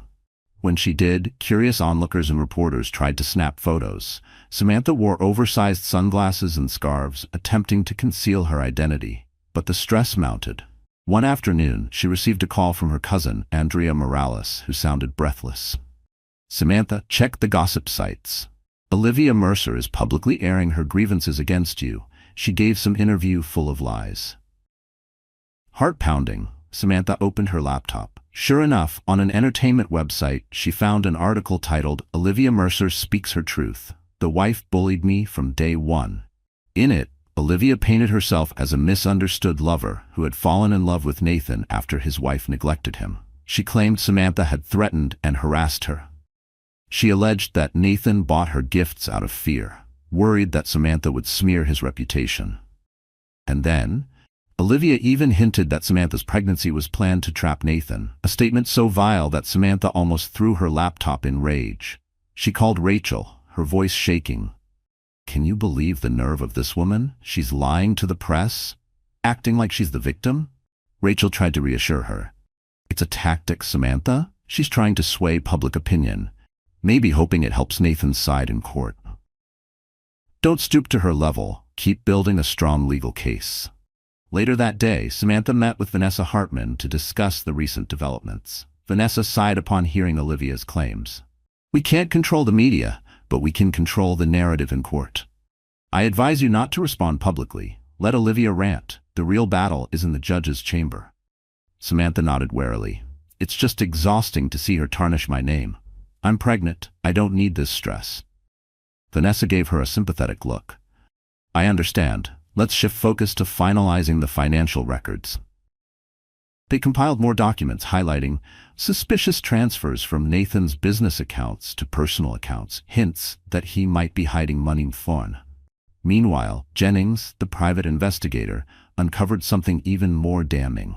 When she did, curious onlookers and reporters tried to snap photos. Samantha wore oversized sunglasses and scarves, attempting to conceal her identity. But the stress mounted. One afternoon, she received a call from her cousin, Andrea Morales, who sounded breathless. "Samantha, check the gossip sites. Olivia Mercer is publicly airing her grievances against you. She gave some interview full of lies." Heart-pounding, Samantha opened her laptop. Sure enough, on an entertainment website, she found an article titled, "Olivia Mercer Speaks Her Truth. The Wife Bullied Me from Day One." In it, Olivia painted herself as a misunderstood lover who had fallen in love with Nathan after his wife neglected him. She claimed Samantha had threatened and harassed her. She alleged that Nathan bought her gifts out of fear, worried that Samantha would smear his reputation. And then, Olivia even hinted that Samantha's pregnancy was planned to trap Nathan, a statement so vile that Samantha almost threw her laptop in rage. She called Rachel, her voice shaking. "Can you believe the nerve of this woman? She's lying to the press, acting like she's the victim?" Rachel tried to reassure her. "It's a tactic, Samantha. She's trying to sway public opinion, maybe hoping it helps Nathan's side in court. Don't stoop to her level. Keep building a strong legal case." Later that day, Samantha met with Vanessa Hartman to discuss the recent developments. Vanessa sighed upon hearing Olivia's claims. "We can't control the media, but we can control the narrative in court. I advise you not to respond publicly. Let Olivia rant. The real battle is in the judge's chamber." Samantha nodded warily. "It's just exhausting to see her tarnish my name. I'm pregnant. I don't need this stress." Vanessa gave her a sympathetic look. I understand. Let's shift focus to finalizing the financial records. They compiled more documents highlighting suspicious transfers from Nathan's business accounts to personal accounts, hints that he might be hiding money from. Meanwhile, Jennings, the private investigator, uncovered something even more damning.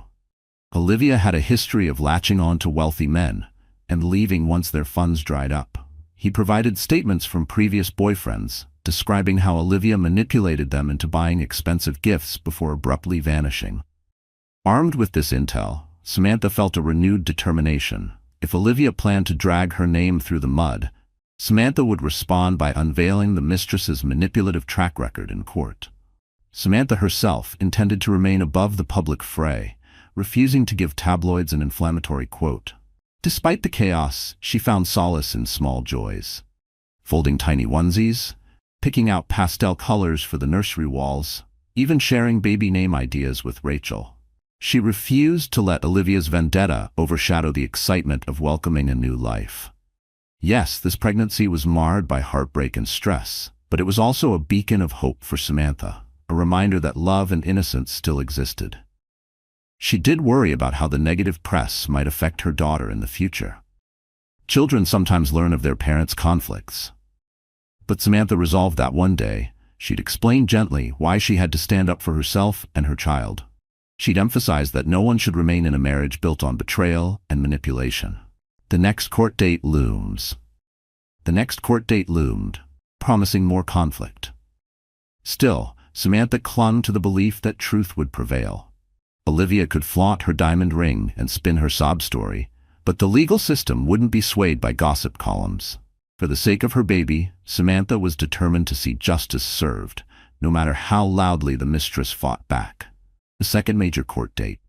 Olivia had a history of latching on to wealthy men and leaving once their funds dried up. He provided statements from previous boyfriends, describing how Olivia manipulated them into buying expensive gifts before abruptly vanishing. Armed with this intel, Samantha felt a renewed determination. If Olivia planned to drag her name through the mud, Samantha would respond by unveiling the mistress's manipulative track record in court. Samantha herself intended to remain above the public fray, refusing to give tabloids an inflammatory quote. Despite the chaos, she found solace in small joys. Folding tiny onesies, picking out pastel colors for the nursery walls, even sharing baby name ideas with Rachel. She refused to let Olivia's vendetta overshadow the excitement of welcoming a new life. Yes, this pregnancy was marred by heartbreak and stress, but it was also a beacon of hope for Samantha, a reminder that love and innocence still existed. She did worry about how the negative press might affect her daughter in the future. Children sometimes learn of their parents' conflicts. But Samantha resolved that one day, she'd explain gently why she had to stand up for herself and her child. She'd emphasize that no one should remain in a marriage built on betrayal and manipulation. The next court date looms. The next court date loomed, promising more conflict. Still, Samantha clung to the belief that truth would prevail. Olivia could flaunt her diamond ring and spin her sob story, but the legal system wouldn't be swayed by gossip columns. For the sake of her baby, Samantha was determined to see justice served, no matter how loudly the mistress fought back. The second major court date.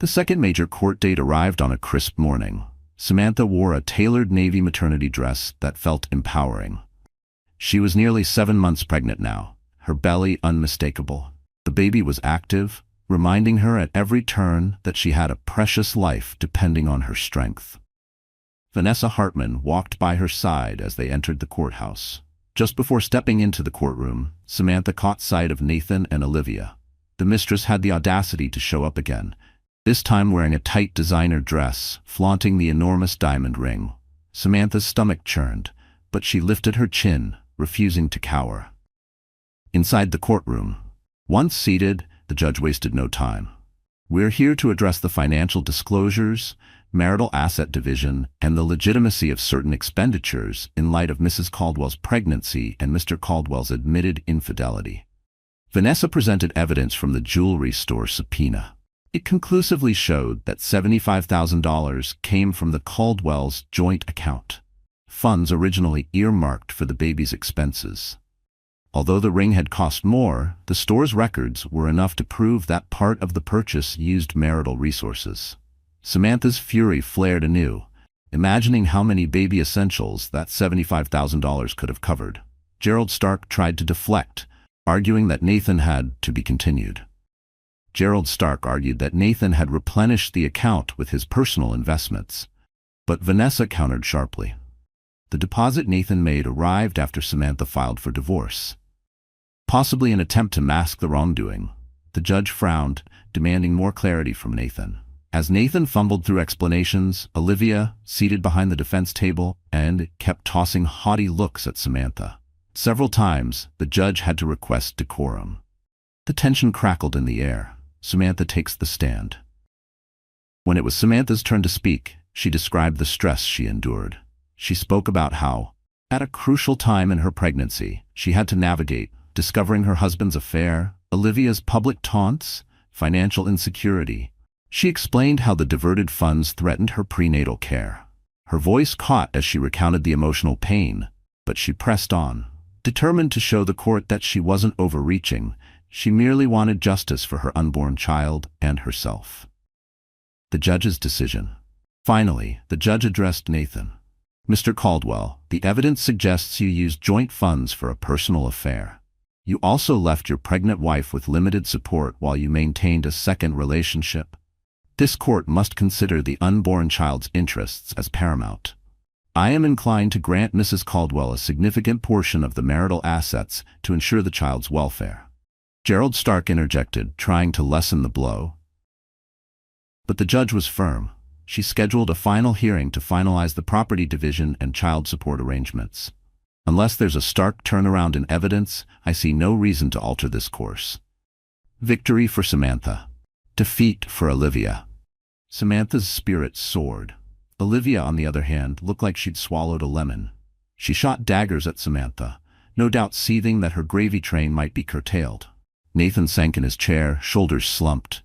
The second major court date arrived on a crisp morning. Samantha wore a tailored navy maternity dress that felt empowering. She was nearly 7 months pregnant now, her belly unmistakable. The baby was active, reminding her at every turn that she had a precious life depending on her strength. Vanessa Hartman walked by her side as they entered the courthouse. Just before stepping into the courtroom, Samantha caught sight of Nathan and Olivia. The mistress had the audacity to show up again, this time wearing a tight designer dress, flaunting the enormous diamond ring. Samantha's stomach churned, but she lifted her chin, refusing to cower. Inside the courtroom, once seated, the judge wasted no time. We're here to address the financial disclosures, marital asset division, and the legitimacy of certain expenditures in light of Mrs. Caldwell's pregnancy and Mr. Caldwell's admitted infidelity. Vanessa presented evidence from the jewelry store subpoena. It conclusively showed that $75,000 came from the Caldwells' joint account, funds originally earmarked for the baby's expenses. Although the ring had cost more, the store's records were enough to prove that part of the purchase used marital resources. Samantha's fury flared anew, imagining how many baby essentials that $75,000 could have covered. Gerald Stark tried to deflect, arguing that Nathan had to be continued. Gerald Stark argued that Nathan had replenished the account with his personal investments, but Vanessa countered sharply. The deposit Nathan made arrived after Samantha filed for divorce. Possibly an attempt to mask the wrongdoing, the judge frowned, demanding more clarity from Nathan. As Nathan fumbled through explanations, Olivia, seated behind the defense table, kept tossing haughty looks at Samantha. Several times, the judge had to request decorum. The tension crackled in the air. Samantha takes the stand. When it was Samantha's turn to speak, she described the stress she endured. She spoke about how, at a crucial time in her pregnancy, she had to navigate discovering her husband's affair, Olivia's public taunts, financial insecurity. She explained how the diverted funds threatened her prenatal care. Her voice caught as she recounted the emotional pain, but she pressed on, determined to show the court that she wasn't overreaching. She merely wanted justice for her unborn child and herself. The judge's decision. Finally, the judge addressed Nathan. Mr. Caldwell, the evidence suggests you used joint funds for a personal affair. You also left your pregnant wife with limited support while you maintained a second relationship. This court must consider the unborn child's interests as paramount. I am inclined to grant Mrs. Caldwell a significant portion of the marital assets to ensure the child's welfare. Gerald Stark interjected, trying to lessen the blow. But the judge was firm. She scheduled a final hearing to finalize the property division and child support arrangements. Unless there's a stark turnaround in evidence, I see no reason to alter this course. Victory for Samantha. Defeat for Olivia. Samantha's spirit soared. Olivia, on the other hand, looked like she'd swallowed a lemon. She shot daggers at Samantha, no doubt seething that her gravy train might be curtailed. Nathan sank in his chair, shoulders slumped,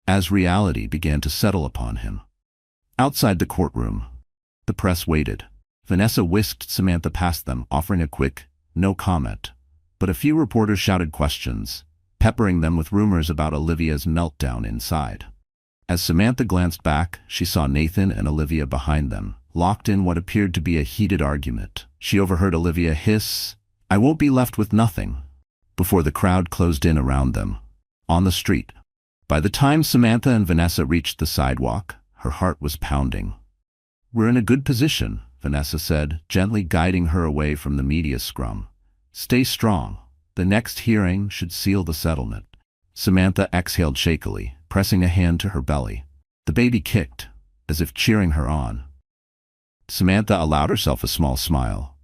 as reality began to settle upon him. Outside the courtroom, the press waited. Vanessa whisked Samantha past them, offering a quick, no comment. But a few reporters shouted questions, peppering them with rumors about Olivia's meltdown inside. As Samantha glanced back, she saw Nathan and Olivia behind them, locked in what appeared to be a heated argument. She overheard Olivia hiss, "I won't be left with nothing," before the crowd closed in around them. On the street. By the time Samantha and Vanessa reached the sidewalk, her heart was pounding. "We're in a good position," Vanessa said, gently guiding her away from the media scrum. "Stay strong. The next hearing should seal the settlement." Samantha exhaled shakily, pressing a hand to her belly. The baby kicked, as if cheering her on. Samantha allowed herself a small smile.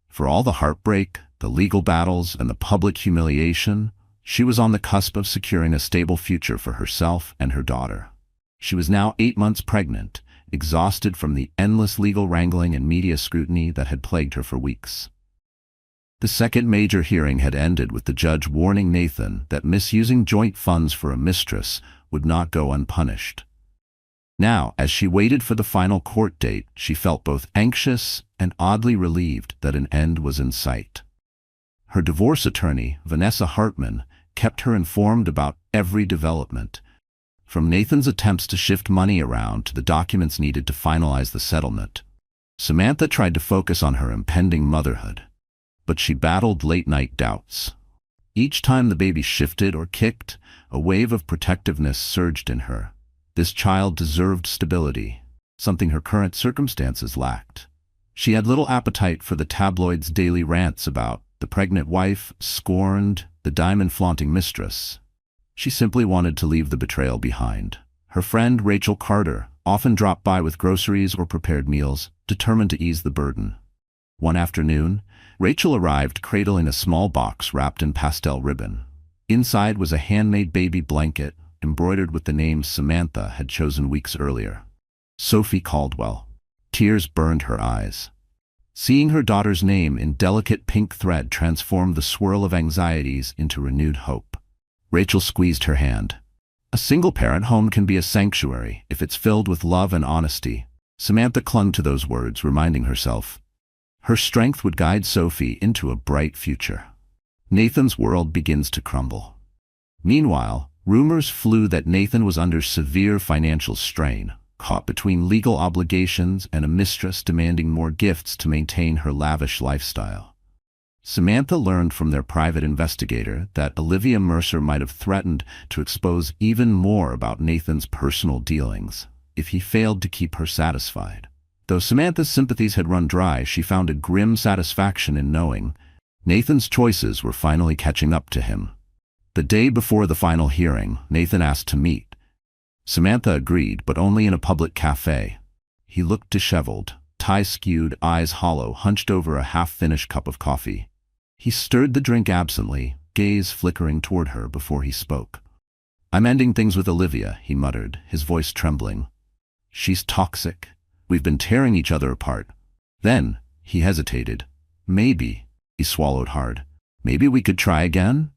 For all the heartbreak, the legal battles, and the public humiliation, she was on the cusp of securing a stable future for herself and her daughter. She was now 8 months pregnant, exhausted from the endless legal wrangling and media scrutiny that had plagued her for weeks. The second major hearing had ended with the judge warning Nathan that misusing joint funds for a mistress would not go unpunished. Now, as she waited for the final court date, she felt both anxious and oddly relieved that an end was in sight. Her divorce attorney, Vanessa Hartman, kept her informed about every development, from Nathan's attempts to shift money around to the documents needed to finalize the settlement. Samantha tried to focus on her impending motherhood, but she battled late-night doubts. Each time the baby shifted or kicked, a wave of protectiveness surged in her. This child deserved stability, something her current circumstances lacked. She had little appetite for the tabloids' daily rants about the pregnant wife, scorned, the diamond-flaunting mistress. She simply wanted to leave the betrayal behind. Her friend Rachel Carter often dropped by with groceries or prepared meals, determined to ease the burden. One afternoon, Rachel arrived cradling a small box wrapped in pastel ribbon. Inside was a handmade baby blanket, embroidered with the name Samantha had chosen weeks earlier. Sophie Caldwell. Tears burned her eyes. Seeing her daughter's name in delicate pink thread transformed the swirl of anxieties into renewed hope. Rachel squeezed her hand. A single-parent home can be a sanctuary if it's filled with love and honesty. Samantha clung to those words, reminding herself her strength would guide Sophie into a bright future. Nathan's world begins to crumble. Meanwhile, rumors flew that Nathan was under severe financial strain, caught between legal obligations and a mistress demanding more gifts to maintain her lavish lifestyle. Samantha learned from their private investigator that Olivia Mercer might have threatened to expose even more about Nathan's personal dealings if he failed to keep her satisfied. Though Samantha's sympathies had run dry, she found a grim satisfaction in knowing Nathan's choices were finally catching up to him. The day before the final hearing, Nathan asked to meet. Samantha agreed, but only in a public cafe. He looked disheveled, tie skewed, eyes hollow, hunched over a half-finished cup of coffee. He stirred the drink absently, gaze flickering toward her before he spoke. "I'm ending things with Olivia," he muttered, his voice trembling. "She's toxic. We've been tearing each other apart." Then, he hesitated. "Maybe," he swallowed hard, "maybe we could try again?"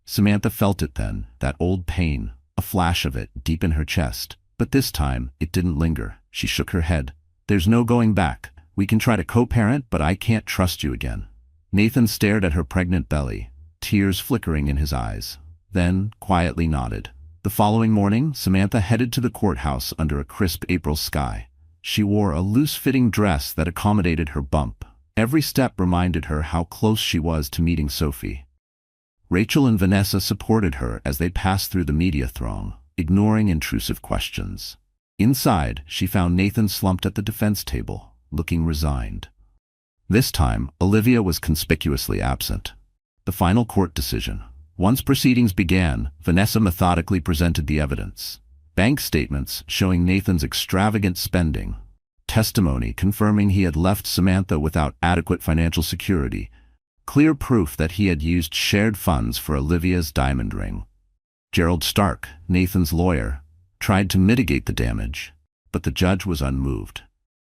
Samantha felt it then, that old pain, a flash of it, deep in her chest. But this time, it didn't linger. She shook her head. "There's no going back. We can try to co-parent, but I can't trust you again." Nathan stared at her pregnant belly, tears flickering in his eyes, then quietly nodded. The following morning, Samantha headed to the courthouse under a crisp April sky. She wore a loose-fitting dress that accommodated her bump. Every step reminded her how close she was to meeting Sophie. Rachel and Vanessa supported her as they passed through the media throng, ignoring intrusive questions. Inside, she found Nathan slumped at the defense table, looking resigned. This time, Olivia was conspicuously absent. The final court decision. Once proceedings began, Vanessa methodically presented the evidence. Bank statements showing Nathan's extravagant spending. Testimony confirming he had left Samantha without adequate financial security. Clear proof that he had used shared funds for Olivia's diamond ring. Gerald Stark, Nathan's lawyer, tried to mitigate the damage, but the judge was unmoved.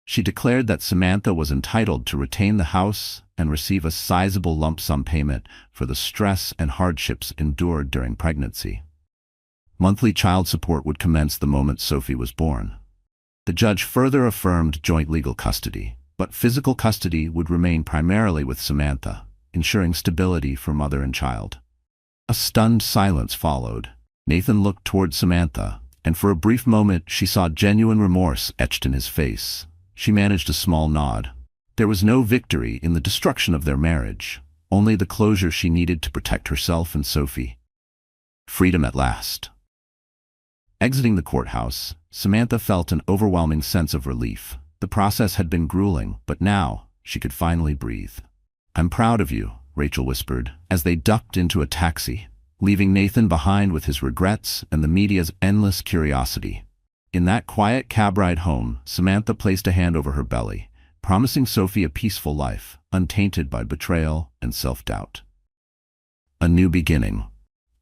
She declared that Samantha was entitled to retain the house and receive a sizable lump sum payment for the stress and hardships endured during pregnancy. Monthly child support would commence the moment Sophie was born. The judge further affirmed joint legal custody, but physical custody would remain primarily with Samantha, ensuring stability for mother and child. A stunned silence followed. Nathan looked toward Samantha, and for a brief moment she saw genuine remorse etched in his face. She managed a small nod. There was no victory in the destruction of their marriage, only the closure she needed to protect herself and Sophie. Freedom at last. Exiting the courthouse, Samantha felt an overwhelming sense of relief. The process had been grueling, but now she could finally breathe. "I'm proud of you," Rachel whispered, as they ducked into a taxi, leaving Nathan behind with his regrets and the media's endless curiosity. In that quiet cab ride home, Samantha placed a hand over her belly, promising Sophie a peaceful life, untainted by betrayal and self-doubt. A new beginning.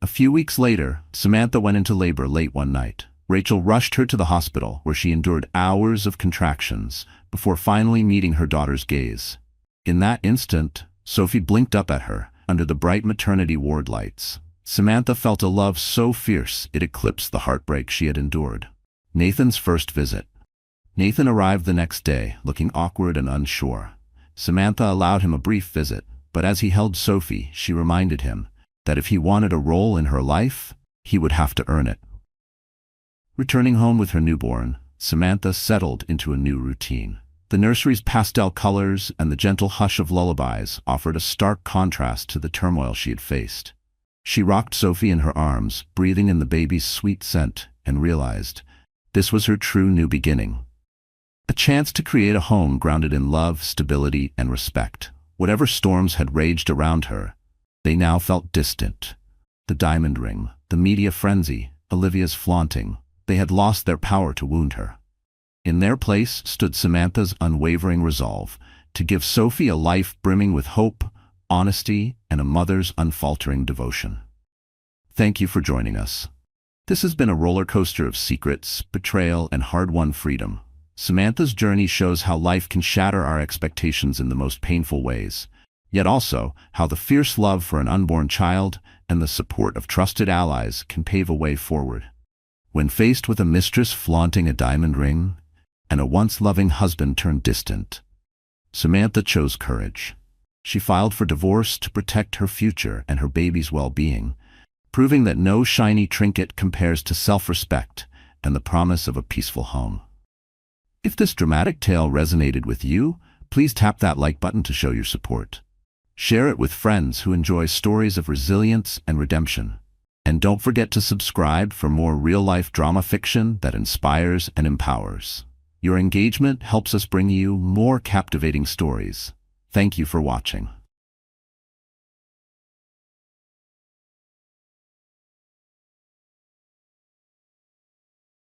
A few weeks later, Samantha went into labor late one night. Rachel rushed her to the hospital, where she endured hours of contractions before finally meeting her daughter's gaze. In that instant, Sophie blinked up at her under the bright maternity ward lights. Samantha felt a love so fierce it eclipsed the heartbreak she had endured. Nathan's first visit. Nathan arrived the next day, looking awkward and unsure. Samantha allowed him a brief visit, but as he held Sophie, she reminded him that if he wanted a role in her life, he would have to earn it. Returning home with her newborn, Samantha settled into a new routine. The nursery's pastel colors and the gentle hush of lullabies offered a stark contrast to the turmoil she had faced. She rocked Sophie in her arms, breathing in the baby's sweet scent, and realized this was her true new beginning. A chance to create a home grounded in love, stability, and respect. Whatever storms had raged around her, they now felt distant. The diamond ring, the media frenzy, Olivia's flaunting, they had lost their power to wound her. In their place stood Samantha's unwavering resolve to give Sophie a life brimming with hope, honesty, and a mother's unfaltering devotion. Thank you for joining us. This has been a roller coaster of secrets, betrayal, and hard-won freedom. Samantha's journey shows how life can shatter our expectations in the most painful ways, yet also how the fierce love for an unborn child and the support of trusted allies can pave a way forward. When faced with a mistress flaunting a diamond ring and a once loving husband turned distant, Samantha chose courage. She filed for divorce to protect her future and her baby's well-being, proving that no shiny trinket compares to self-respect and the promise of a peaceful home. If this dramatic tale resonated with you, please tap that like button to show your support. Share it with friends who enjoy stories of resilience and redemption. And don't forget to subscribe for more real-life drama fiction that inspires and empowers. Your engagement helps us bring you more captivating stories. Thank you for watching.